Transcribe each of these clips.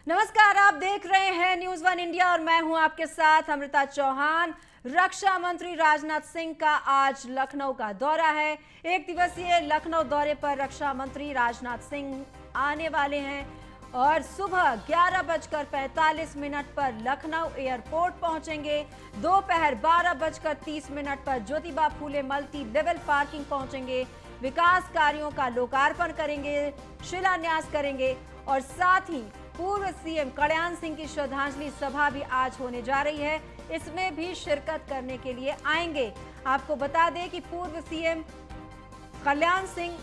नमस्कार, आप देख रहे हैं न्यूज वन इंडिया और मैं हूं आपके साथ अमृता चौहान। रक्षा मंत्री राजनाथ सिंह का आज लखनऊ का दौरा है। एक दिवसीय लखनऊ दौरे पर रक्षा मंत्री राजनाथ सिंह आने वाले हैं और सुबह 11:45 पर लखनऊ एयरपोर्ट पहुंचेंगे। दोपहर 12:30 पर Jyotiba Phule multi level parking पहुंचेंगे। विकास कार्यों का लोकार्पण करेंगे, शिलान्यास करेंगे और साथ ही पूर्व सीएम कल्याण सिंह की श्रद्धांजलि सभा भी आज होने जा रही है, इसमें भी शिरकत करने के लिए आएंगे। आपको बता दें कि पूर्व सीएम कल्याण सिंह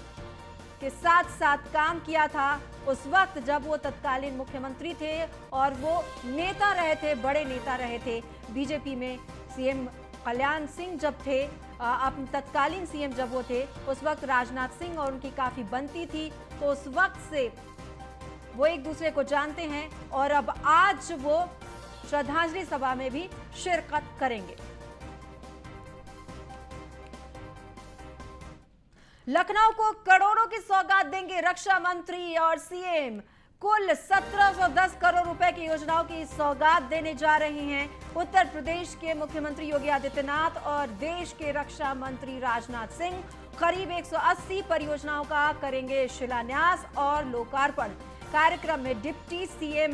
के साथ साथ काम किया था उस वक्त जब वो तत्कालीन मुख्यमंत्री थे और वो नेता रहे थे, बड़े नेता रहे थे बीजेपी में। सीएम कल्याण सिंह जब थे, अब तत्कालीन सीएम जब वो थे, उस वक्त राजनाथ सिंह और उनकी काफी बनती थी, तो उस वक्त से वो एक दूसरे को जानते हैं और अब आज वो श्रद्धांजलि सभा में भी शिरकत करेंगे। लखनऊ को करोड़ों की सौगात देंगे रक्षा मंत्री और सीएम। कुल 1710 करोड़ रुपए की योजनाओं की सौगात देने जा रहे हैं उत्तर प्रदेश के मुख्यमंत्री योगी आदित्यनाथ और देश के रक्षा मंत्री राजनाथ सिंह। करीब 180 परियोजनाओं का करेंगे शिलान्यास और लोकार्पण। कार्यक्रम में डिप्टी सीएम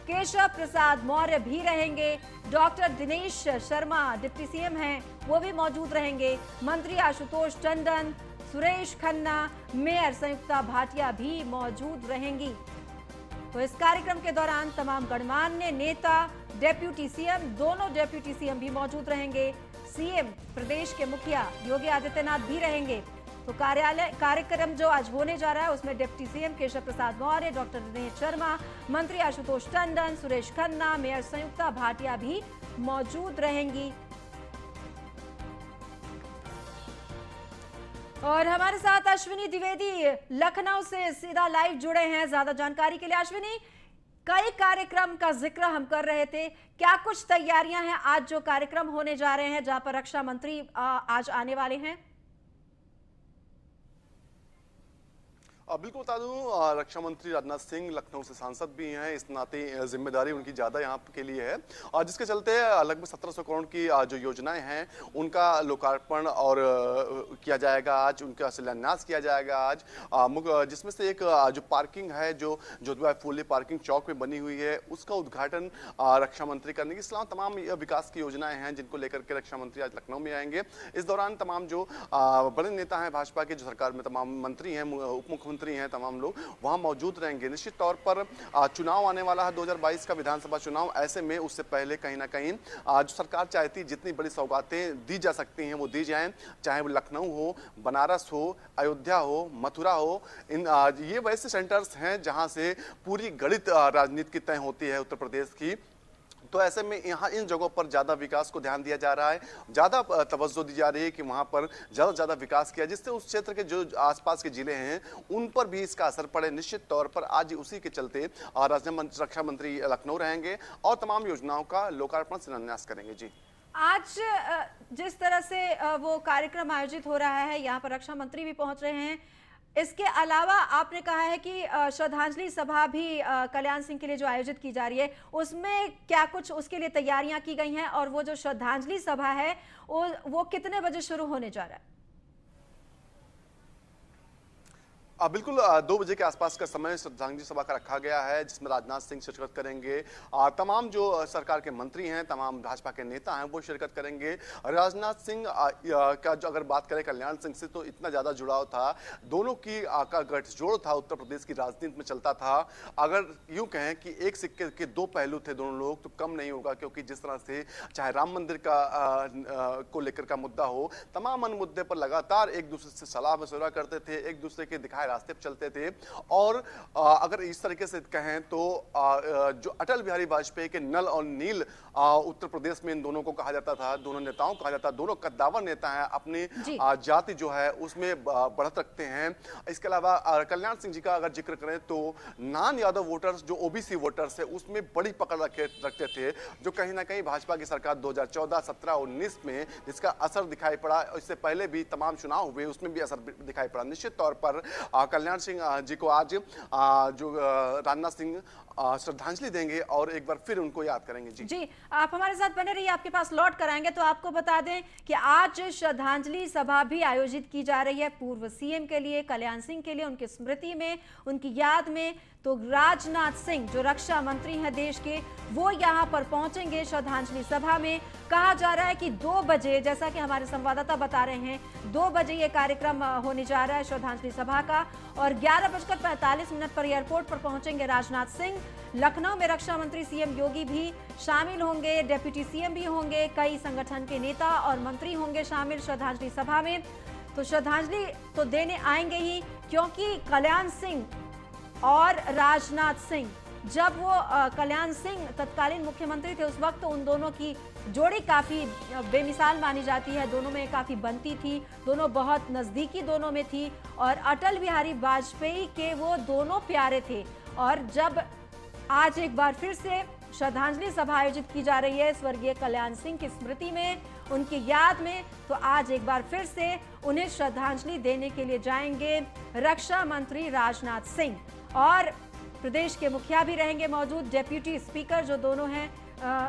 केशव प्रसाद मौर्य भी रहेंगे। Doctor Dinesh Sharma deputy CM हैं, वो भी मौजूद रहेंगे। मंत्री आशुतोष टंडन, सुरेश खन्ना, मेयर संयुक्ता भाटिया भी मौजूद रहेंगी। तो इस कार्यक्रम के दौरान तमाम गणमान्य नेता, डेप्यूटी सीएम, दोनों डेप्यूटी सीएम भी मौजूद रहेंगे। सीएम प्रदेश के मुखिया योगी आदित्यनाथ भी रहेंगे। तो कार्यक्रम जो आज होने जा रहा है उसमें deputy CM Keshav Prasad Maurya, doctor Dinesh Sharma, मंत्री आशुतोष टंडन, सुरेश खन्ना, मेयर संयुक्ता भाटिया भी मौजूद रहेंगी। और हमारे साथ अश्विनी द्विवेदी लखनऊ से सीधा लाइव जुड़े हैं ज्यादा जानकारी के लिए। अश्विनी, कई कार्यक्रम का जिक्र हम कर रहे थे, क्या कुछ तैयारियां हैं आज जो कार्यक्रम होने जा रहे हैं जहां पर रक्षा मंत्री आज आने वाले हैं? बिल्कुल बता दूं, रक्षा मंत्री राजनाथ सिंह लखनऊ से सांसद भी हैं, इस नाते जिम्मेदारी उनकी ज़्यादा यहाँ के लिए है और जिसके चलते लगभग 1700 करोड़ की जो योजनाएं हैं उनका लोकार्पण और किया जाएगा आज, उनका शिलान्यास किया जाएगा आज। जिसमें से एक जो पार्किंग है, जो ज्योतिबा फूले पार्किंग चौक में बनी हुई है, उसका उद्घाटन रक्षा मंत्री करने के अलावा तमाम विकास की योजनाएं हैं जिनको लेकर के रक्षा मंत्री आज लखनऊ में आएंगे। इस दौरान तमाम जो बड़े नेता हैं भाजपा के, जो सरकार में तमाम मंत्री हैं, उप मुख्यमंत्री हैं, तमाम लोग वहां मौजूद रहेंगे। निश्चित तौर पर चुनाव आने वाला है 2022 का विधानसभा चुनाव, ऐसे में उससे पहले कहीं ना कहीं जो सरकार चाहती है जितनी बड़ी सौगातें दी जा सकती हैं वो दी जाएं, चाहे वो लखनऊ हो, बनारस हो, अयोध्या हो, मथुरा हो। ये वैसे सेंटर्स हैं जहां से पूरी गणित राजनीति की तय होती है उत्तर प्रदेश की। तो ऐसे में यहाँ इन जगहों पर ज़्यादा विकास को ध्यान दिया जा रहा है, ज़्यादा तवज्जो दी जा रही है कि वहाँ पर ज़्यादा से ज़्यादा विकास किया, जिससे उस क्षेत्र के जो आसपास के जिले हैं उन पर भी इसका असर पड़े। निश्चित तौर पर आज उसी के चलते रक्षा मंत्री लखनऊ रहेंगे और तमाम योजनाओं का लोकार्पण शिलान्यास करेंगे। जी, आज जिस तरह से वो कार्यक्रम आयोजित हो रहा है, यहाँ पर रक्षा मंत्री भी पहुंच रहे हैं, इसके अलावा आपने कहा है कि श्रद्धांजलि सभा भी कल्याण सिंह के लिए जो आयोजित की जा रही है, उसमें क्या कुछ उसके लिए तैयारियां की गई हैं और वो जो श्रद्धांजलि सभा है वो कितने बजे शुरू होने जा रहा है? बिल्कुल 2 बजे के आसपास का समय श्रद्धांजलि सभा का रखा गया है, जिसमें राजनाथ सिंह शिरकत करेंगे। तमाम जो सरकार के मंत्री हैं, तमाम भाजपा के नेता हैं, वो शिरकत करेंगे। राजनाथ सिंह का जो अगर बात करें कल्याण सिंह से, तो इतना ज़्यादा जुड़ाव था, दोनों की का गठजोड़ था, उत्तर प्रदेश की राजनीति में चलता था। अगर यूँ कहें कि एक सिक्के के दो पहलू थे दोनों लोग, तो कम नहीं होगा, क्योंकि जिस तरह से चाहे राम मंदिर को लेकर का मुद्दा हो, तमाम अन्य मुद्दे पर लगातार एक दूसरे से सलाह मशवरा करते थे, एक दूसरे के दिखाए रास्ते पर चलते थे। और अगर इस तरीके से कहें तो जो अटल बिहारी वाजपेयी के नल और नील उत्तर प्रदेश में इन दोनों को कहा जाता था, दोनों नेताओं को कहा जाता, दोनों कद्दावर नेता हैं, अपनी जाति जो है उसमें बढ़त रखते हैं। इसके अलावा कल्याण सिंह जी का अगर जिक्र करें तो नान यादव वोटर्स, जो ओबीसी वोटर्स है, उसमें बड़ी पकड़ रखते थे, जो कहीं ना कहीं भाजपा की सरकार 2014, 17, 19 में जिसका असर दिखाई पड़ा। इससे पहले भी तमाम चुनाव हुए, उसमें भी असर दिखाई पड़ा। निश्चित तौर पर कल्याण सिंह जी को आज जो राजनाथ सिंह श्रद्धांजलि देंगे और एक बार फिर उनको याद करेंगे। जी जी, आप हमारे साथ बने रहिए, आपके पास लौट कर आएंगे। तो आपको बता दें कि आज श्रद्धांजलि सभा भी आयोजित की जा रही है पूर्व सीएम के लिए, कल्याण सिंह के लिए, उनकी स्मृति में, उनकी याद में। तो राजनाथ सिंह जो रक्षा मंत्री हैं देश के, वो यहाँ पर पहुंचेंगे श्रद्धांजलि सभा में। कहा जा रहा है कि 2 बजे, जैसा कि हमारे संवाददाता बता रहे हैं, 2 बजे ये कार्यक्रम होने जा रहा है श्रद्धांजलि सभा का, और 11:45 पर एयरपोर्ट पर पहुंचेंगे राजनाथ सिंह। लखनऊ में रक्षा मंत्री सीएम योगी भी शामिल होंगे, डिप्टी सीएम भी होंगे, कई संगठन के नेता और मंत्री होंगे शामिल श्रद्धांजलि सभा में। तो श्रद्धांजलि तो देने आएंगे ही, क्योंकि कल्याण सिंह और राजनाथ सिंह, जब वो कल्याण सिंह तत्कालीन मुख्यमंत्री थे, उस वक्त उन दोनों की जोड़ी काफी बेमिसाल मानी जाती है। दोनों में काफी बनती थी, दोनों बहुत नजदीकी दोनों में थी, और अटल बिहारी वाजपेयी के वो दोनों प्यारे थे। और जब आज एक बार फिर से श्रद्धांजलि सभा आयोजित की जा रही है स्वर्गीय कल्याण सिंह की स्मृति में, उनकी याद में, तो आज एक बार फिर से उन्हें श्रद्धांजलि देने के लिए जाएंगे रक्षा मंत्री राजनाथ सिंह। और प्रदेश के मुखिया भी रहेंगे मौजूद, डिप्टी स्पीकर जो दोनों हैं,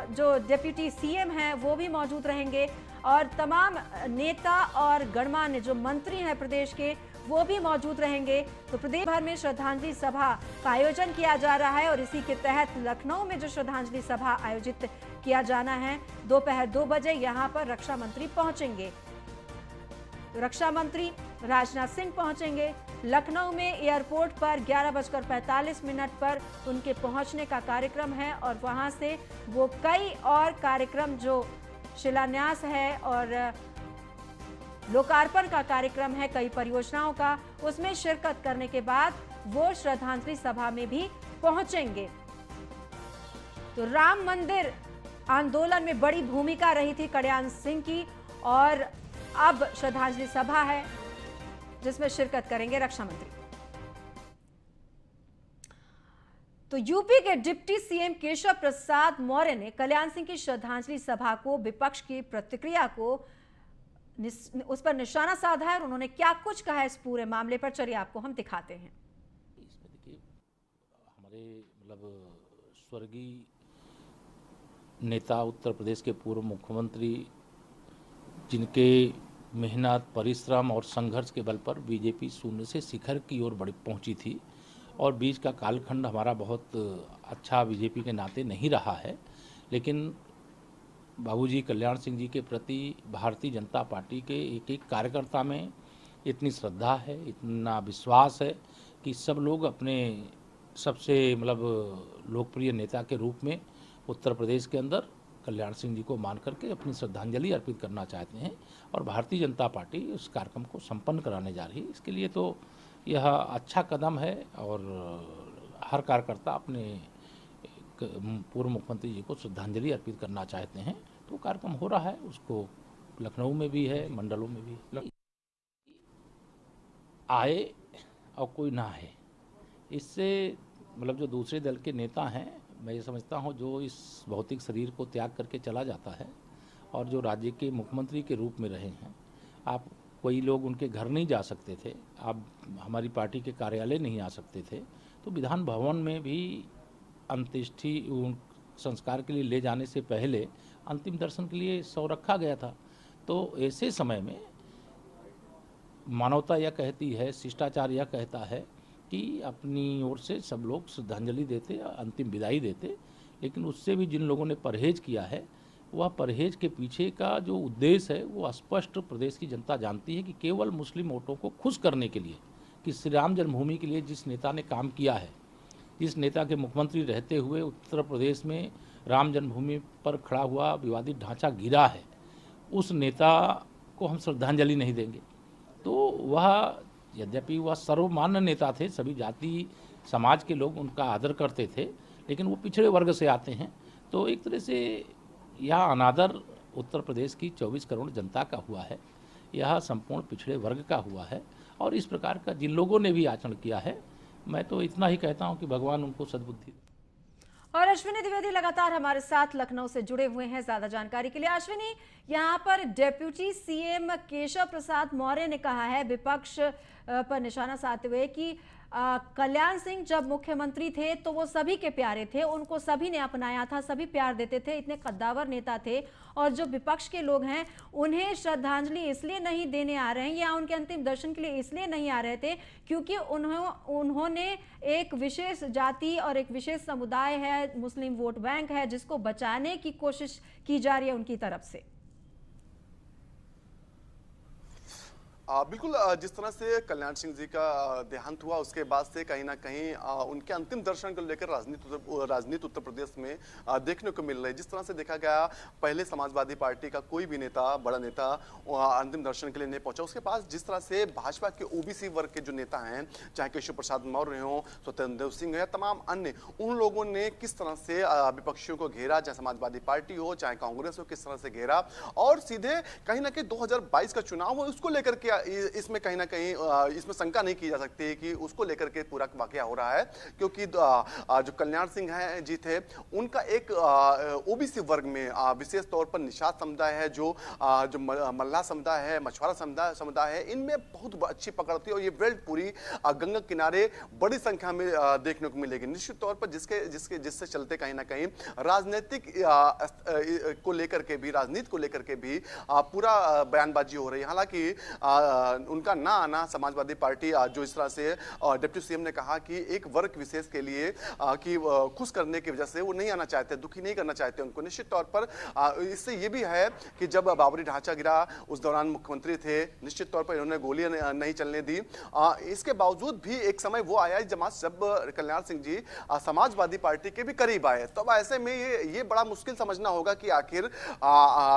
जो डिप्टी सीएम हैं, वो भी मौजूद रहेंगे, और तमाम नेता और गणमान्य जो मंत्री हैं प्रदेश के, वो भी मौजूद रहेंगे। तो प्रदेश भर में श्रद्धांजलि सभा का आयोजन किया जा रहा है, और इसी के तहत लखनऊ में जो श्रद्धांजलि सभा आयोजित किया जाना है, दोपहर 2 बजे यहाँ पर रक्षा मंत्री पहुंचेंगे। रक्षा मंत्री राजनाथ सिंह पहुंचेंगे लखनऊ में एयरपोर्ट पर 11:45 पर उनके पहुंचने का कार्यक्रम है, और वहां से वो कई और कार्यक्रम जो शिलान्यास है और लोकार्पण का कार्यक्रम है कई परियोजनाओं का, उसमें शिरकत करने के बाद वो श्रद्धांजलि सभा में भी पहुंचेंगे। तो राम मंदिर आंदोलन में बड़ी भूमिका रही थी कल्याण सिंह की, और अब श्रद्धांजलि सभा है जिसमें शिरकत करेंगे रक्षा मंत्री। तो यूपी के डिप्टी सीएम केशव प्रसाद मौर्य ने कल्याण सिंह की श्रद्धांजलि सभा को, विपक्ष की प्रतिक्रिया को, उस पर निशाना साधा है, और उन्होंने क्या कुछ कहा है इस पूरे मामले पर, चलिए आपको हम दिखाते हैं। इसमें देखिए, हमारे स्वर्गीय नेता, उत्तर प्रदेश के पूर्व मुख्यमंत्री, जिनके मेहनत, परिश्रम और संघर्ष के बल पर बीजेपी शून्य से शिखर की ओर बढ़ पहुंची थी, और बीच का कालखंड हमारा बहुत अच्छा बीजेपी के नाते नहीं रहा है, लेकिन बाबूजी कल्याण सिंह जी के प्रति भारतीय जनता पार्टी के एक एक कार्यकर्ता में इतनी श्रद्धा है, इतना विश्वास है कि सब लोग अपने सबसे लोकप्रिय नेता के रूप में उत्तर प्रदेश के अंदर कल्याण सिंह जी को मान करके अपनी श्रद्धांजलि अर्पित करना चाहते हैं, और भारतीय जनता पार्टी उस कार्यक्रम को संपन्न कराने जा रही है। इसके लिए तो यह अच्छा कदम है, और हर कार्यकर्ता अपने पूर्व मुख्यमंत्री जी को श्रद्धांजलि अर्पित करना चाहते हैं, तो कार्यक्रम हो रहा है। उसको लखनऊ में भी है, मंडलों में भी आए और कोई ना आए, इससे जो दूसरे दल के नेता हैं, मैं ये समझता हूँ जो इस भौतिक शरीर को त्याग करके चला जाता है, और जो राज्य के मुख्यमंत्री के रूप में रहे हैं, आप कोई लोग उनके घर नहीं जा सकते थे, आप हमारी पार्टी के कार्यालय नहीं आ सकते थे, तो विधान भवन में भी अंत्येष्टि संस्कार के लिए ले जाने से पहले अंतिम दर्शन के लिए शव रखा गया था। तो ऐसे समय में मानवता यह कहती है, शिष्टाचार यह कहता है कि अपनी ओर से सब लोग श्रद्धांजलि देते, अंतिम विदाई देते, लेकिन उससे भी जिन लोगों ने परहेज किया है, वह परहेज के पीछे का जो उद्देश्य है वो स्पष्ट प्रदेश की जनता जानती है कि केवल मुस्लिम वोटों को खुश करने के लिए, कि श्री राम जन्मभूमि के लिए जिस नेता ने काम किया है, जिस नेता के मुख्यमंत्री रहते हुए उत्तर प्रदेश में राम जन्मभूमि पर खड़ा हुआ विवादित ढांचा गिरा है, उस नेता को हम श्रद्धांजलि नहीं देंगे। तो वह, यद्यपि वह सर्वमान्य नेता थे, सभी जाति समाज के लोग उनका आदर करते थे, लेकिन वो पिछड़े वर्ग से आते हैं, तो एक तरह से यह अनादर उत्तर प्रदेश की 24 करोड़ जनता का हुआ है, यह संपूर्ण पिछड़े वर्ग का हुआ है, और इस प्रकार का जिन लोगों ने भी आचरण किया है, मैं तो इतना ही कहता हूं कि भगवान उनको सद्बुद्धि। और अश्विनी द्विवेदी लगातार हमारे साथ लखनऊ से जुड़े हुए हैं ज्यादा जानकारी के लिए। अश्विनी, यहाँ पर डिप्टी सीएम केशव प्रसाद मौर्य ने कहा है विपक्ष पर निशाना साधते हुए कि कल्याण सिंह जब मुख्यमंत्री थे तो वो सभी के प्यारे थे, उनको सभी ने अपनाया था, सभी प्यार देते थे, इतने कद्दावर नेता थे। और जो विपक्ष के लोग हैं उन्हें श्रद्धांजलि इसलिए नहीं देने आ रहे हैं या उनके अंतिम दर्शन के लिए इसलिए नहीं आ रहे थे क्योंकि उन्होंने एक विशेष जाति और एक विशेष समुदाय है, मुस्लिम वोट बैंक है, जिसको बचाने की कोशिश की जा रही है उनकी तरफ से। बिल्कुल, जिस तरह से कल्याण सिंह जी का देहांत हुआ उसके बाद से कहीं ना कहीं उनके अंतिम दर्शन को लेकर राजनीति उत्तर प्रदेश में देखने को मिल रही है। जिस तरह से देखा गया, पहले समाजवादी पार्टी का कोई भी नेता, बड़ा नेता अंतिम दर्शन के लिए नहीं पहुंचा उसके पास। जिस तरह से भाजपा के ओबीसी वर्ग के जो नेता हैं, चाहे केशव प्रसाद मौर्य हो, स्वतंत्र देव सिंह या तमाम अन्य, उन लोगों ने किस तरह से विपक्षियों को घेरा, चाहे समाजवादी पार्टी हो चाहे कांग्रेस हो, किस तरह से घेरा और सीधे कहीं ना कहीं 2022 का चुनाव हो उसको लेकर के इसमें कहीं ना कहीं इसमें शंका नहीं की जा सकती कि उसको लेकर के पूरा वाकया हो रहा है, क्योंकि जो कल्याण सिंह हैं जी थे, उनका एक ओबीसी वर्ग में विशेष तौर पर निषाद समुदाय है, जो मल्लाह समुदाय है, मछुआरा समुदाय है, इनमें बहुत अच्छी पकड़ थी और ये बेल्ट पूरी गंगा किनारे बड़ी संख्या में देखने को मिलेगी। निश्चित तौर पर जिससे चलते कहीं ना कहीं राजनीतिक को लेकर के भी, राजनीति को लेकर के भी पूरा बयानबाजी हो रही है। हालांकि उनका ना आना समाजवादी पार्टी जो इस तरह से डिप्टी सीएम ने कहा कि एक वर्ग विशेष के लिए कि खुश करने की वजह से वो नहीं आना चाहते, दुखी नहीं करना चाहते उनको। निश्चित तौर पर इससे ये भी है कि जब बाबरी ढांचा गिरा उस दौरान मुख्यमंत्री थे, निश्चित तौर पर इन्होंने गोलियां नहीं चलने दी। इसके बावजूद भी एक समय वो आया जब कल्याण सिंह जी समाजवादी पार्टी के भी करीब आए। तो अब ऐसे में ये बड़ा मुश्किल समझना होगा कि आखिर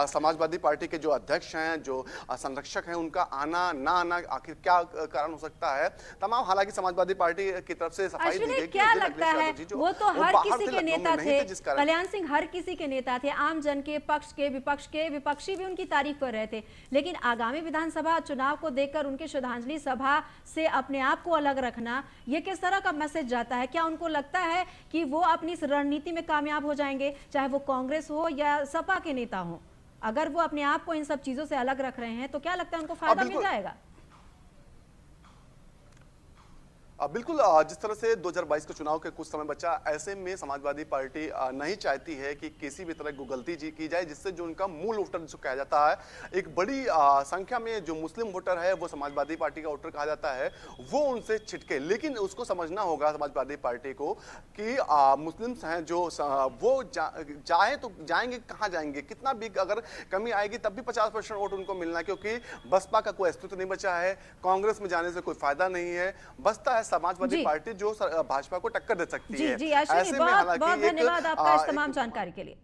समाजवादी पार्टी के जो अध्यक्ष हैं, जो संरक्षक हैं, उनका आना ना आना आखिर क्या कारण हो सकता है तमाम। हालांकि समाजवादी पार्टी की तरफ से सफाई दी गई। क्या लगता है, वो तो हर किसी के नेता थे, कल्याण सिंह हर किसी के नेता थे, आम जन के, पक्ष के, विपक्ष के, विपक्षी भी उनकी तारीफ कर रहे थे। लेकिन आगामी विधानसभा चुनाव को देखकर उनके श्रद्धांजलि सभा से अपने आप को अलग रखना, ये किस तरह का मैसेज जाता है? क्या उनको लगता है कि वो अपनी इस रणनीति में कामयाब हो जाएंगे, चाहे वो कांग्रेस हो या सपा के नेता हो? अगर वो अपने आप को इन सब चीजों से अलग रख रहे हैं तो क्या लगता है उनको फायदा मिल जाएगा? बिल्कुल, जिस तरह से 2022 के चुनाव के कुछ समय बचा, ऐसे में समाजवादी पार्टी नहीं चाहती है कि किसी भी तरह की गलती की जाए जिससे जो उनका मूल वोटर जिसको कहा जाता है, एक बड़ी संख्या में जो मुस्लिम वोटर है वो समाजवादी पार्टी का वोटर कहा जाता है, वो उनसे छिटके। लेकिन उसको समझना होगा समाजवादी पार्टी को कि मुस्लिम्स हैं जो वो चाहे तो जाएंगे, कहाँ जाएंगे, कितना भी अगर कमी आएगी तब भी 50% वोट उनको मिलना, क्योंकि बसपा का कोई अस्तित्व नहीं बचा है, कांग्रेस में जाने से कोई फायदा नहीं है, बसता है समाजवादी पार्टी जो भाजपा को टक्कर दे सकती है। जी अश्विनी, बहुत धन्यवाद आपका इस तमाम जानकारी के लिए।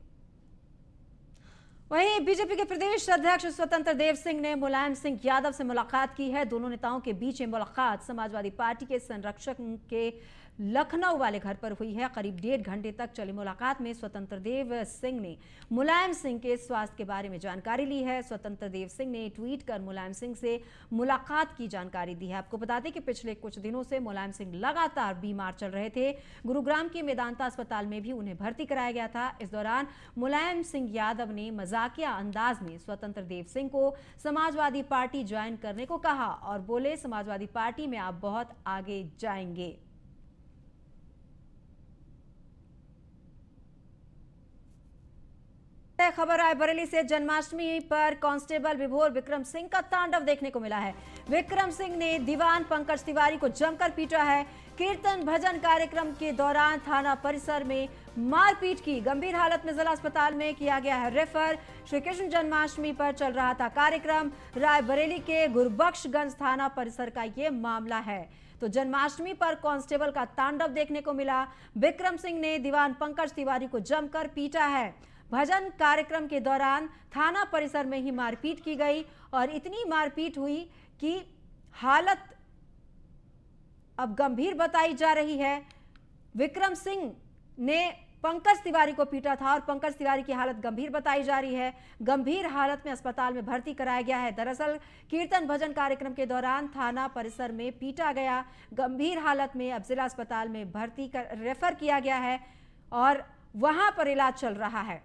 वहीं बीजेपी के प्रदेश अध्यक्ष स्वतंत्र देव सिंह ने मुलायम सिंह यादव से मुलाकात की है। दोनों नेताओं के बीच ये मुलाकात समाजवादी पार्टी के संरक्षक के लखनऊ वाले घर पर हुई है। करीब 1.5 घंटे तक चली मुलाकात में स्वतंत्र देव सिंह ने मुलायम सिंह के स्वास्थ्य के बारे में जानकारी ली है। स्वतंत्र देव सिंह ने ट्वीट कर मुलायम सिंह से मुलाकात की जानकारी दी है। आपको बता दें कि पिछले कुछ दिनों से मुलायम सिंह लगातार बीमार चल रहे थे। गुरुग्राम के मेदांता अस्पताल में भी उन्हें भर्ती कराया गया था। इस दौरान मुलायम सिंह यादव ने मजाकिया अंदाज में स्वतंत्र देव सिंह को समाजवादी पार्टी ज्वाइन करने को कहा और बोले, समाजवादी पार्टी में आप बहुत आगे जाएंगे। खबर रायबरेली से जन्माष्टमी पर कांस्टेबल विभोर विक्रम सिंह का तांडव देखने को मिला है। विक्रम सिंह ने दीवान पंकज तिवारी को जमकर पीटा है। कीर्तन भजन कार्यक्रम के दौरान थाना परिसर में मारपीट की, गंभीर हालत में जिला अस्पताल में किया गया है रेफर। श्री कृष्ण जन्माष्टमी पर चल रहा था कार्यक्रम। रायबरेली के गुरबख्शगंज थाना परिसर का ये मामला है। तो जन्माष्टमी पर कांस्टेबल का तांडव देखने को मिला। विक्रम सिंह ने दीवान पंकज तिवारी को जमकर पीटा है। भजन कार्यक्रम के दौरान थाना परिसर में ही मारपीट की गई और इतनी मारपीट हुई कि हालत अब गंभीर बताई जा रही है। विक्रम सिंह ने पंकज तिवारी को पीटा था और पंकज तिवारी की हालत गंभीर बताई जा रही है। गंभीर हालत में अस्पताल में भर्ती कराया गया है। दरअसल कीर्तन भजन कार्यक्रम के दौरान थाना परिसर में पीटा गया। गंभीर हालत में अब जिला अस्पताल में भर्ती कर रेफर किया गया है और वहां पर इलाज चल रहा है।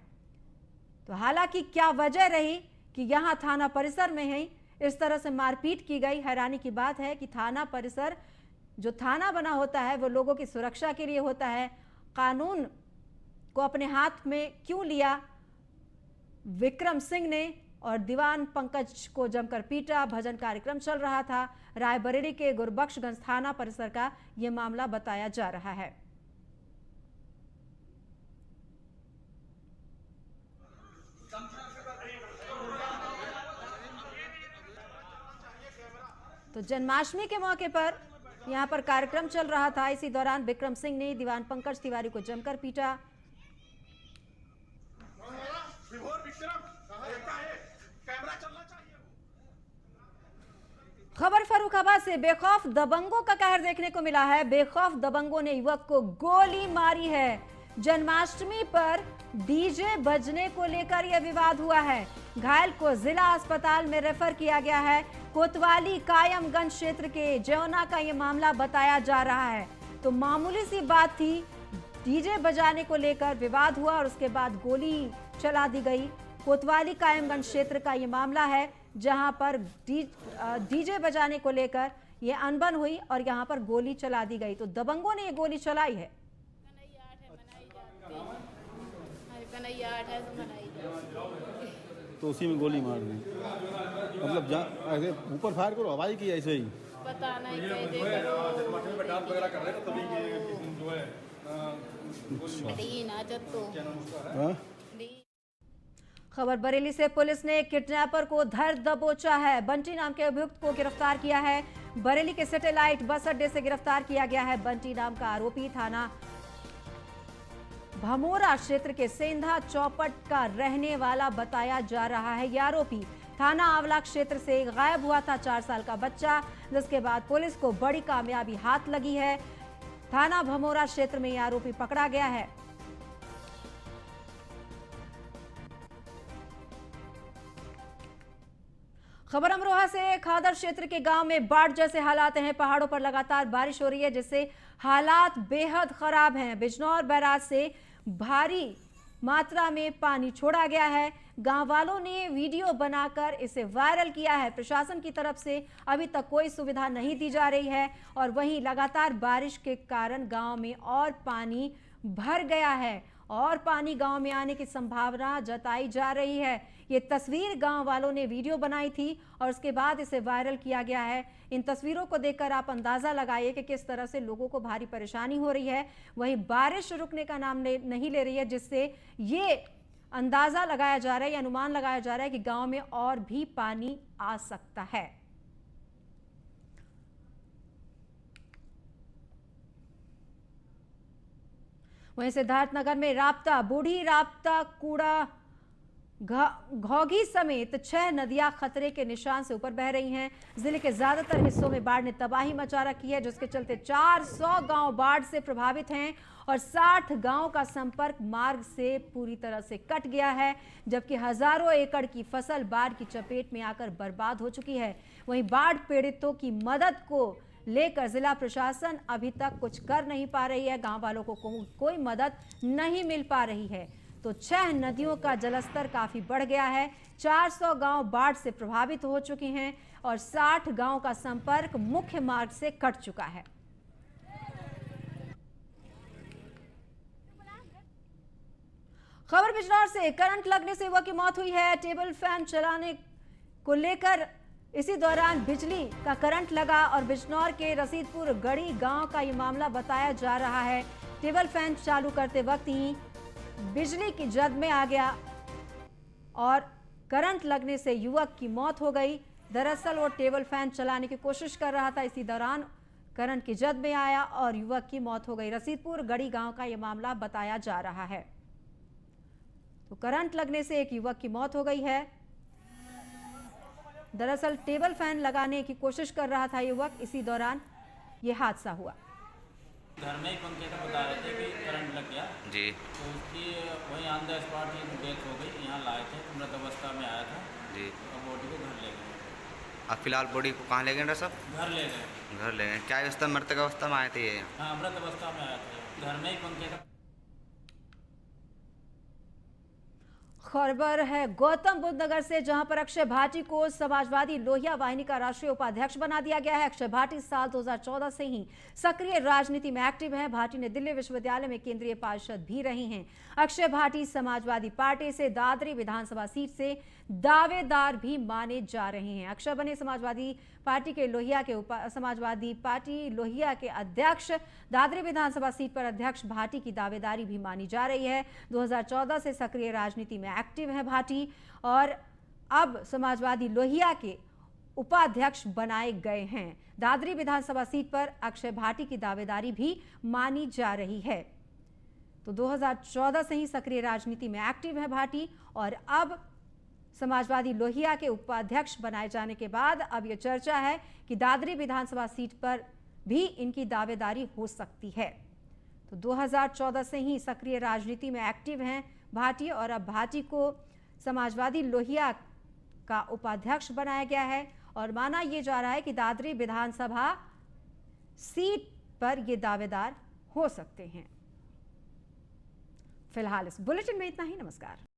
तो हालांकि क्या वजह रही कि यहां थाना परिसर में ही इस तरह से मारपीट की गई, हैरानी की बात है कि थाना परिसर जो थाना बना होता है वो लोगों की सुरक्षा के लिए होता है। कानून को अपने हाथ में क्यों लिया विक्रम सिंह ने और दीवान पंकज को जमकर पीटा। भजन कार्यक्रम चल रहा था। रायबरेली के गुरबख्शगंज थाना परिसर का यह मामला बताया जा रहा है। तो जन्माष्टमी के मौके पर यहां पर कार्यक्रम चल रहा था। इसी दौरान विक्रम सिंह ने दीवान पंकज तिवारी को जमकर पीटा। खबर फर्रुखाबाद से बेखौफ दबंगों का कहर देखने को मिला है। बेखौफ दबंगों ने युवक को गोली मारी है। जन्माष्टमी पर डीजे बजने को लेकर यह विवाद हुआ है। घायल को जिला अस्पताल में रेफर किया गया है। कोतवाली कायमगंज क्षेत्र के जौना का यह मामला बताया जा रहा है। तो मामूली सी बात थी, डीजे बजाने को लेकर विवाद हुआ और उसके बाद गोली चला दी गई। कोतवाली कायमगंज क्षेत्र का यह मामला है जहां पर डीजे बजाने को लेकर यह अनबन हुई और यहां पर गोली चला दी गई। तो दबंगों ने यह गोली चलाई है। तो उसी में गोली मार दी, मतलब ऐसे ऊपर फायर करो, हवाई की ऐसे ही पता नहीं कैसे हाँ? खबर बरेली से पुलिस ने किडनैपर को धर दबोचा है। बंटी नाम के अभियुक्त को गिरफ्तार किया है। बरेली के सैटेलाइट बस अड्डे से गिरफ्तार किया गया है। बंटी नाम का आरोपी थाना भमोरा क्षेत्र के सेंधा चौपट का रहने वाला बताया जा रहा है। यह आरोपी थाना आंवला क्षेत्र से गायब हुआ था 4 साल का बच्चा, जिसके बाद पुलिस को बड़ी कामयाबी हाथ लगी है। थाना भमोरा क्षेत्र में यह आरोपी पकड़ा गया है। खबर अमरोहा से खादर क्षेत्र के गांव में बाढ़ जैसे हालात हैं। पहाड़ों पर लगातार बारिश हो रही है जिससे हालात बेहद खराब हैं। बिजनौर बैराज से भारी मात्रा में पानी छोड़ा गया है। गांव वालों ने वीडियो बनाकर इसे वायरल किया है। प्रशासन की तरफ से अभी तक कोई सुविधा नहीं दी जा रही है और वहीं लगातार बारिश के कारण गांव में और पानी भर गया है और पानी गांव में आने की संभावना जताई जा रही है। ये तस्वीर गांव वालों ने वीडियो बनाई थी और उसके बाद इसे वायरल किया गया है। इन तस्वीरों को देखकर आप अंदाजा लगाइए कि किस तरह से लोगों को भारी परेशानी हो रही है। वहीं बारिश रुकने का नाम नहीं ले रही है, जिससे ये अंदाजा लगाया जा रहा है, अनुमान लगाया जा रहा है कि गांव में और भी पानी आ सकता है। वहीं सिद्धार्थनगर में राप्ता, बूढ़ी राप्ता, कूड़ा, घोघी समेत 6 नदियां खतरे के निशान से ऊपर बह रही हैं। जिले के ज्यादातर हिस्सों में बाढ़ ने तबाही मचा रखी है, जिसके चलते 400 गांव बाढ़ से प्रभावित हैं और 60 गांव का संपर्क मार्ग से पूरी तरह से कट गया है, जबकि हजारों एकड़ की फसल बाढ़ की चपेट में आकर बर्बाद हो चुकी है। वहीं बाढ़ पीड़ितों की मदद को लेकर जिला प्रशासन अभी तक कुछ कर नहीं पा रही है। गांव वालों को कोई मदद नहीं मिल पा रही है। तो 6 नदियों का जलस्तर काफी बढ़ गया है। 400 गांव बाढ़ से प्रभावित हो चुके हैं और 60 गांव का संपर्क मुख्य मार्ग से कट चुका है। खबर बिजनौर से, करंट लगने से युवक की मौत हुई है। टेबल फैन चलाने को लेकर इसी दौरान बिजली का करंट लगा और बिजनौर के रसीदपुर गढ़ी गांव का ये मामला बताया जा रहा है। टेबल फैन चालू करते वक्त ही बिजली की जद में आ गया और करंट लगने से युवक की मौत हो गई। दरअसल वो टेबल फैन चलाने की कोशिश कर रहा था, इसी दौरान करंट की जद में आया और युवक की मौत हो गई। रसीदपुर गढ़ी गांव का यह मामला बताया जा रहा है। तो करंट लगने से एक युवक की मौत हो गई है। दरअसल टेबल फैन लगाने की कोशिश कर रहा था युवक, इसी दौरान यह हादसा हुआ। घर में ही पंखे का बता रहे थे कि करंट लग गया जी, तो उसकी वहीं on the spot he death हो गई। यहाँ लाए थे, मृत अवस्था में आया था जी। और बॉडी को घर ले गए। अब फिलहाल बॉडी को कहाँ ले गए डॉक्टर साहब? घर ले गए। घर ले गए। क्या अवस्था, मृतक अवस्था में आए थे ये? हाँ, मृत अवस्था में आया था। घर में ही पंखे का। खबर है गौतम बुद्ध नगर से, जहां पर अक्षय भाटी को समाजवादी लोहिया वाहिनी का राष्ट्रीय उपाध्यक्ष बना दिया गया है। अक्षय भाटी साल 2014 से ही सक्रिय राजनीति में एक्टिव हैं। भाटी ने दिल्ली विश्वविद्यालय में केंद्रीय पार्षद भी रही हैं। अक्षय भाटी समाजवादी पार्टी से दादरी विधानसभा सीट से दावेदार भी माने जा रहे हैं। अक्षय बने समाजवादी पार्टी लोहिया के अध्यक्ष। दादरी विधानसभा सीट पर अध्यक्ष भाटी की दावेदारी भी मानी जा रही है। 2014 से सक्रिय राजनीति में एक्टिव है भाटी और अब समाजवादी लोहिया के उपाध्यक्ष बनाए गए हैं। दादरी विधानसभा सीट पर अक्षय भाटी की दावेदारी भी मानी जा रही है। तो 2014 से ही सक्रिय राजनीति में एक्टिव है भाटी और अब समाजवादी लोहिया के उपाध्यक्ष बनाए जाने के बाद अब यह चर्चा है कि दादरी विधानसभा सीट पर भी इनकी दावेदारी हो सकती है। तो 2014 से ही सक्रिय राजनीति में एक्टिव हैं भाटी और अब भाटी को समाजवादी लोहिया का उपाध्यक्ष बनाया गया है और माना यह जा रहा है कि दादरी विधानसभा सीट पर ये दावेदार हो सकते हैं। फिलहाल इस बुलेटिन में इतना ही। नमस्कार।